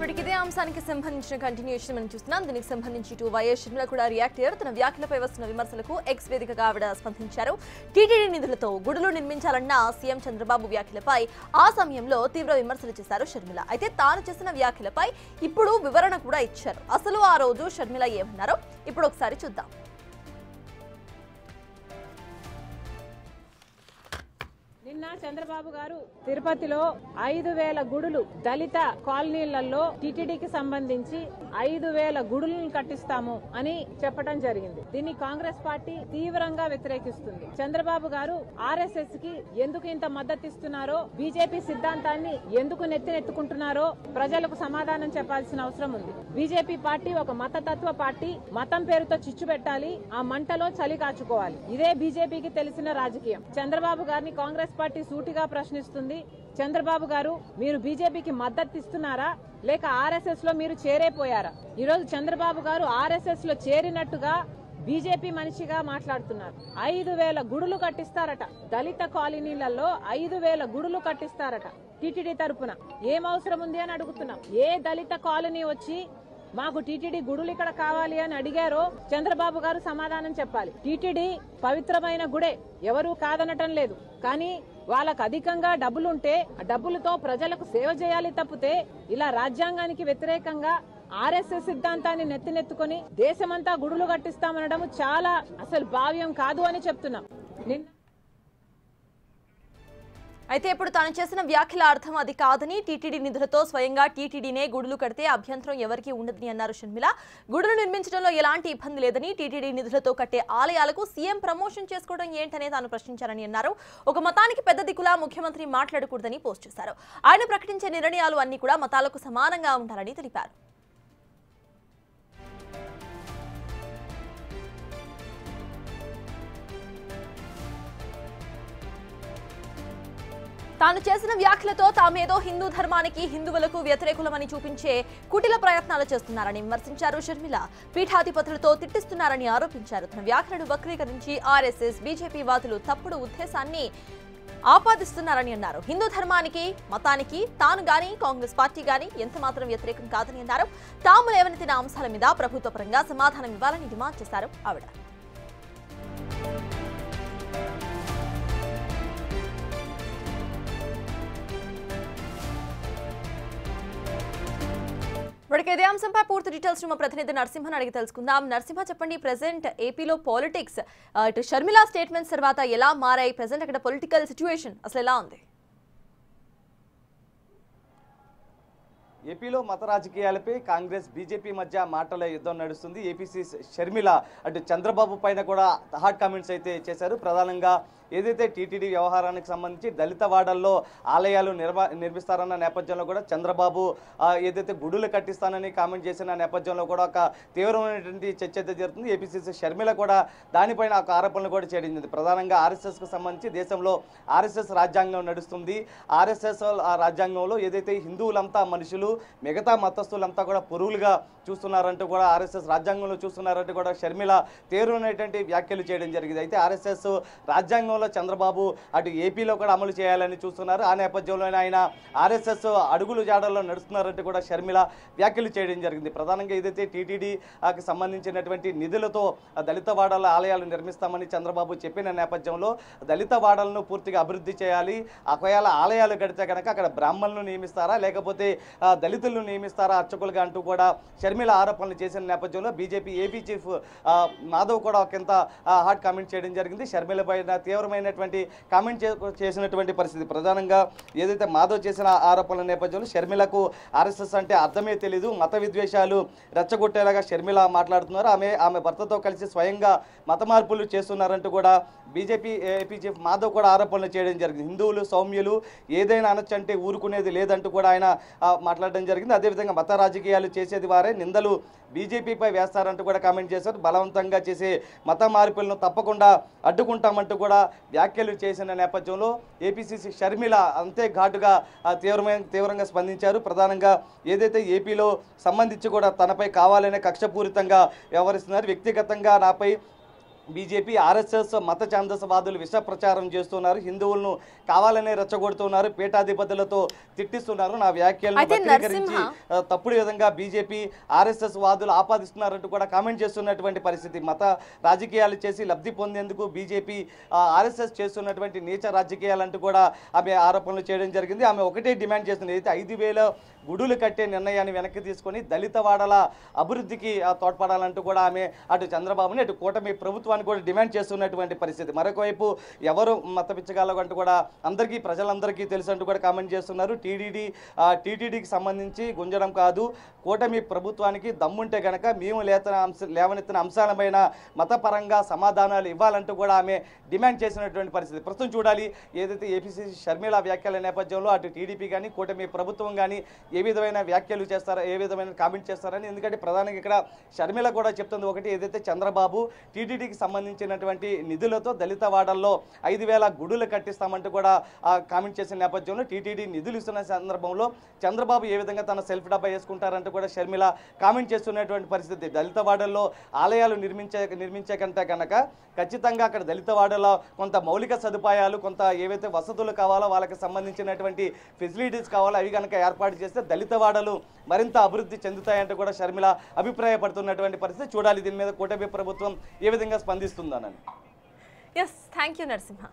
ఇప్పటికి ఇదే అంశానికి సంబంధించిన కంటిన్యూషన్ మనం చూస్తున్నాం. దీనికి సంబంధించి ఇటు వైఎస్ షర్మిల కూడా రియాక్ట్ అయ్యారు. తన వ్యాఖ్యలపై వస్తున్న విమర్శలకు ఎక్స్ వేదికగా ఆవిడ స్పందించారు. టీటీడీ నిధులతో గుడులు నిర్మించాలన్న సీఎం చంద్రబాబు వ్యాఖ్యలపై ఆ సమయంలో తీవ్ర విమర్శలు చేశారు షర్మిల. అయితే తాను చేసిన వ్యాఖ్యలపై ఇప్పుడు వివరణ కూడా ఇచ్చారు. అసలు ఆ రోజు షర్మిల ఏమన్నారో ఇప్పుడు ఒకసారి చూద్దాం. నిన్న చంద్రబాబు గారు తిరుపతిలో 5,000 గుడులు దళిత కాలనీలలో టీటీడీకి సంబంధించి 5,000 గుడులను కట్టిస్తాము అని చెప్పడం జరిగింది. దీన్ని కాంగ్రెస్ పార్టీ తీవ్రంగా వ్యతిరేకిస్తుంది. చంద్రబాబు గారు ఆర్ఎస్ఎస్ కి ఎందుకు ఇంత మద్దతు ఇస్తున్నారో, బీజేపీ సిద్ధాంతాన్ని ఎందుకు నెత్తినెత్తుకుంటున్నారో ప్రజలకు సమాధానం చెప్పాల్సిన అవసరం ఉంది. బీజేపీ పార్టీ ఒక మతతత్వ పార్టీ. మతం పేరుతో చిచ్చు పెట్టాలి, ఆ మంటలో చలి కాచుకోవాలి. ఇదే బీజేపీకి తెలిసిన రాజకీయం. చంద్రబాబు గారిని కాంగ్రెస్ పార్టీ సూటిగా ప్రశ్నిస్తుంది. చంద్రబాబు గారు, మీరు బీజేపీకి మద్దతు ఇస్తున్నారా లేక ఆర్ఎస్ఎస్ లో మీరు చేరైపోయారా? ఈరోజు చంద్రబాబు గారు ఆర్ఎస్ఎస్ లో చేరినట్టుగా బీజేపీ మనిషిగా మాట్లాడుతున్నారు. 5,000 గుడులు కట్టిస్తారట. దళిత కాలనీలలో 5,000 గుడులు కట్టిస్తారట. టీటీడీ తరపున ఏం అవసరం ఉంది అని అడుగుతున్నాం. ఏ దళిత కాలనీ వచ్చి మాకు టీటీడీ గుడులు ఇక్కడ కావాలి అని అడిగారో చంద్రబాబు గారు సమాధానం చెప్పాలి. టీటీడీ పవిత్రమైన గుడే, ఎవరూ కాదనటం లేదు. కానీ వాళ్ళకు అధికంగా డబ్బులుంటే ఆ డబ్బులతో ప్రజలకు సేవ చేయాలి తప్పితే ఇలా రాజ్యాంగానికి వ్యతిరేకంగా ఆర్ఎస్ఎస్ సిద్ధాంతాన్ని నెత్తినెత్తుకొని దేశమంతా గుడులు కట్టిస్తామనడం చాలా అసలు భావ్యం కాదు అని చెప్తున్నాం. అయితే ఇప్పుడు తాను చేసిన వ్యాఖ్యల అర్థం అది కాదని, టీటీడీ నిధులతో స్వయంగా టీటీడీనే గుడులు కడితే అభ్యంతరం ఎవరికీ ఉండదని అన్నారు షర్మిల. గుడులు నిర్మించడంలో ఎలాంటి ఇబ్బంది లేదని, టీటీడీ నిధులతో కట్టే ఆలయాలకు సీఎం ప్రమోషన్ చేసుకోవడం ఏంటనే తాను ప్రశ్నించారని అన్నారు. ఒక మతానికి పెద్ద దిక్కులా ముఖ్యమంత్రి మాట్లాడకూడదని పోస్ట్ చేశారు. ఆయన ప్రకటించే నిర్ణయాలు అన్ని కూడా మతాలకు సమానంగా ఉండాలని తెలిపారు. తాను చేసిన వ్యాఖ్యలతో తామేదో హిందూ ధర్మానికి, హిందువులకు వ్యతిరేకులమని చూపించే కుటిల ప్రయత్నాలు చేస్తున్నారని విమర్శించారు షర్మిల. పీఠాధిపతులతో తిట్టిస్తున్నారని ఆరోపించారు. తన వ్యాఖ్యలను వక్రీకరించి ఆర్ఎస్ఎస్, బీజేపీ వాదులు తప్పుడు ఉద్దేశాన్ని ఆపాదిస్తున్నారని అన్నారు. హిందూ ధర్మానికి, మతానికి తాను గాని, కాంగ్రెస్ పార్టీ గాని ఎంత మాత్రం వ్యతిరేకం కాదని అన్నారు. తాము లేవనెత్తిన అంశాల మీద ప్రభుత్వ పరంగా సమాధానం ఇవ్వాలని డిమాండ్ చేశారు ఆవిడ. ఇప్పటికే ఇదే అంశంపై పూర్తి డీటెయిల్స్ మా ప్రతినిధి నరసింహన్ అడిగి తెలుసుకుందాం. నరసింహ, చెప్పండి, ప్రెసెంట్ ఏపీలో పాలిటిక్స్ ఇటు షర్మిల స్టేట్మెంట్స్ తర్వాత ఎలా మారాయి? ప్రెసెంట్ అక్కడ పొలిటికల్ సిచ్యువేషన్ అసలు ఎలా ఉంది? ఏపీలో మత రాజకీయాలపై కాంగ్రెస్, బీజేపీ మధ్య మాటల యుద్ధం నడుస్తుంది. ఏపీసీ షర్మిల అటు చంద్రబాబు పైన కూడా హాట్ కామెంట్స్ అయితే చేశారు. ప్రధానంగా ఏదైతే టీటీడీ వ్యవహారానికి సంబంధించి దళిత వాడల్లో ఆలయాలు నిర్మిస్తారన్న నేపథ్యంలో కూడా చంద్రబాబు ఏదైతే గుడులు కట్టిస్తానని కామెంట్ చేసిన నేపథ్యంలో కూడా ఒక తీవ్రమైనటువంటి చర్చ అయితే జరుగుతుంది. ఏపీసీసీ షర్మిల కూడా దానిపైన ఒక ఆరోపణలు కూడా చేయడం. ప్రధానంగా ఆర్ఎస్ఎస్కు సంబంధించి దేశంలో ఆర్ఎస్ఎస్ రాజ్యాంగం నడుస్తుంది. ఆర్ఎస్ఎస్ రాజ్యాంగంలో ఏదైతే హిందువులంతా మనుషులు, మిగతా మతస్థులంతా కూడా పురుగులుగా చూస్తున్నారంటూ కూడా ఆర్ఎస్ఎస్ రాజ్యాంగంలో చూస్తున్నారంటూ కూడా షర్మిల తీవ్రమైనటువంటి వ్యాఖ్యలు చేయడం జరిగింది. అయితే ఆర్ఎస్ఎస్ రాజ్యాంగంలో చంద్రబాబు అటు ఏపీలో కూడా అమలు చేయాలని చూస్తున్నారు. ఆ నేపథ్యంలో ఆయన ఆర్ఎస్ఎస్ అడుగులు జాడల్లో నడుస్తున్నారంటూ కూడా షర్మిల వ్యాఖ్యలు చేయడం జరిగింది. ప్రధానంగా ఏదైతే టీటీడీకి సంబంధించినటువంటి నిధులతో దళిత వాడల ఆలయాలు నిర్మిస్తామని చంద్రబాబు చెప్పిన నేపథ్యంలో దళిత వాడలను పూర్తిగా అభివృద్ధి చేయాలి. ఒకవేళ ఆలయాలు కడితే కనుక అక్కడ బ్రాహ్మణులను నియమిస్తారా లేకపోతే దళితులను నియమిస్తారా అర్చకులుగా అంటూ కూడా షర్మిల ఆరోపణలు చేసిన నేపథ్యంలో బీజేపీ ఏపీ చీఫ్ మాధవ్ కూడా ఒకంత హాట్ కామెంట్ చేయడం జరిగింది. షర్మిల పైన తీవ్రమైనటువంటి కామెంట్ చేసినటువంటి పరిస్థితి. ప్రధానంగా ఏదైతే మాధవ్ చేసిన ఆరోపణల నేపథ్యంలో షర్మిలకు ఆర్ఎస్ఎస్ అంటే అర్థమే తెలీదు, మత విద్వేషాలు రెచ్చగొట్టేలాగా షర్మిల మాట్లాడుతున్నారు. ఆమె భర్తతో కలిసి స్వయంగా మత మార్పులు చేస్తున్నారంటూ కూడా బీజేపీ ఏపీ చీఫ్ మాధవ్ కూడా ఆరోపణలు చేయడం జరిగింది. హిందువులు సౌమ్యులు, ఏదైనా అనొచ్చంటే ఊరుకునేది లేదంటూ కూడా ఆయన మాట్లాడడం జరిగింది. అదేవిధంగా మత రాజకీయాలు చేసేది వారే, నిందలు బీజేపీపై వేస్తారంటూ కూడా కామెంట్ చేశారు. బలవంతంగా చేసే మత మార్పులను తప్పకుండా అడ్డుకుంటామంటూ కూడా వ్యాఖ్యలు చేసిన నేపథ్యంలో ఏపీసీసీ షర్మిల అంతే ఘాటుగా తీవ్రంగా స్పందించారు. ప్రధానంగా ఏదైతే ఏపీలో సంబంధించి కూడా తనపై కావాలనే కక్షపూరితంగా వ్యవహరిస్తున్నారు, వ్యక్తిగతంగా నాపై బీజేపీ ఆర్ఎస్ఎస్ మత ఛాందసవాదులు విష ప్రచారం చేస్తున్నారు, హిందువులను కావాలనే రెచ్చగొడుతున్నారు, పీఠాధిపతులతో తిట్టిస్తున్నారు, నా వ్యాఖ్యలను వక్రీకరించి తప్పుడు విధంగా బీజేపీ ఆర్ఎస్ఎస్ వాదులు ఆపాదిస్తున్నారంటూ కూడా కామెంట్ చేస్తున్నటువంటి పరిస్థితి. మత రాజకీయాలు చేసి లబ్ధి పొందేందుకు బీజేపీ ఆర్ఎస్ఎస్ చేస్తున్నటువంటి నీచ రాజకీయాలంటూ కూడా ఆమె ఆరోపణలు చేయడం జరిగింది. ఆమె ఒకటే డిమాండ్ చేస్తుంది, అయితే 5,000 గుడులు కట్టే నిర్ణయాన్ని వెనక్కి తీసుకొని దళిత వాడల అభివృద్ధికి తోడ్పడాలంటూ కూడా ఆమె అటు చంద్రబాబుని అటు కూటమి ప్రభుత్వాన్ని కూడా డిమాండ్ చేస్తున్నటువంటి పరిస్థితి. మరొక వైపు ఎవరు మత పిచ్చగాళ్ళు అంటూ కూడా అందరికీ ప్రజలందరికీ తెలుసు అంటూ కూడా కామెంట్ చేస్తున్నారు. టీటీడీకి సంబంధించి గుంజడం కాదు, కూటమి ప్రభుత్వానికి దమ్ముంటే గనక మేము లేవనెత్తిన అంశాలపైన మతపరంగా సమాధానాలు ఇవ్వాలంటూ కూడా ఆమె డిమాండ్ చేసినటువంటి పరిస్థితి. ప్రస్తుతం చూడాలి ఏదైతే ఏపీసీసీ షర్మిల వ్యాఖ్యల నేపథ్యంలో అటు టీడీపీ కానీ కూటమి ప్రభుత్వం కానీ ఏ విధమైన వ్యాఖ్యలు చేస్తారా, ఏ విధమైన కామెంట్ చేస్తారని. ఎందుకంటే ప్రధానంగా ఇక్కడ షర్మిల కూడా చెప్తుంది ఒకటి, ఏదైతే చంద్రబాబు టీటీడీకి సంబంధించినటువంటి నిధులతో దళిత వాడల్లో 5,000 గుడులు కట్టిస్తామంటూ కూడా కామెంట్ చేసిన నేపథ్యంలో టీటీడీ నిధులు ఇస్తున్న సందర్భంలో చంద్రబాబు ఏ విధంగా తన సెల్ఫ్ డబ్బా వేసుకుంటారంటూ కూడా షర్మిల కామెంట్ చేస్తున్నటువంటి పరిస్థితి. దళిత వాడల్లో ఆలయాలు నిర్మించే కంటే కనుక ఖచ్చితంగా అక్కడ దళిత వాడల్లో కొంత మౌలిక సదుపాయాలు, కొంత ఏవైతే వసతులు కావాలో వాళ్ళకి సంబంధించినటువంటి ఫెసిలిటీస్ కావాలో అవి కనుక ఏర్పాటు చేస్తే దళిత వాడలు మరింత అభివృద్ధి చెందుతాయంటూ కూడా షర్మిల అభిప్రాయపడుతున్నటువంటి పరిస్థితి. చూడాలి దీని మీద కూటమి ప్రభుత్వం ఏ విధంగా స్పందిస్తుందనని. Yes, thank you Narasimha.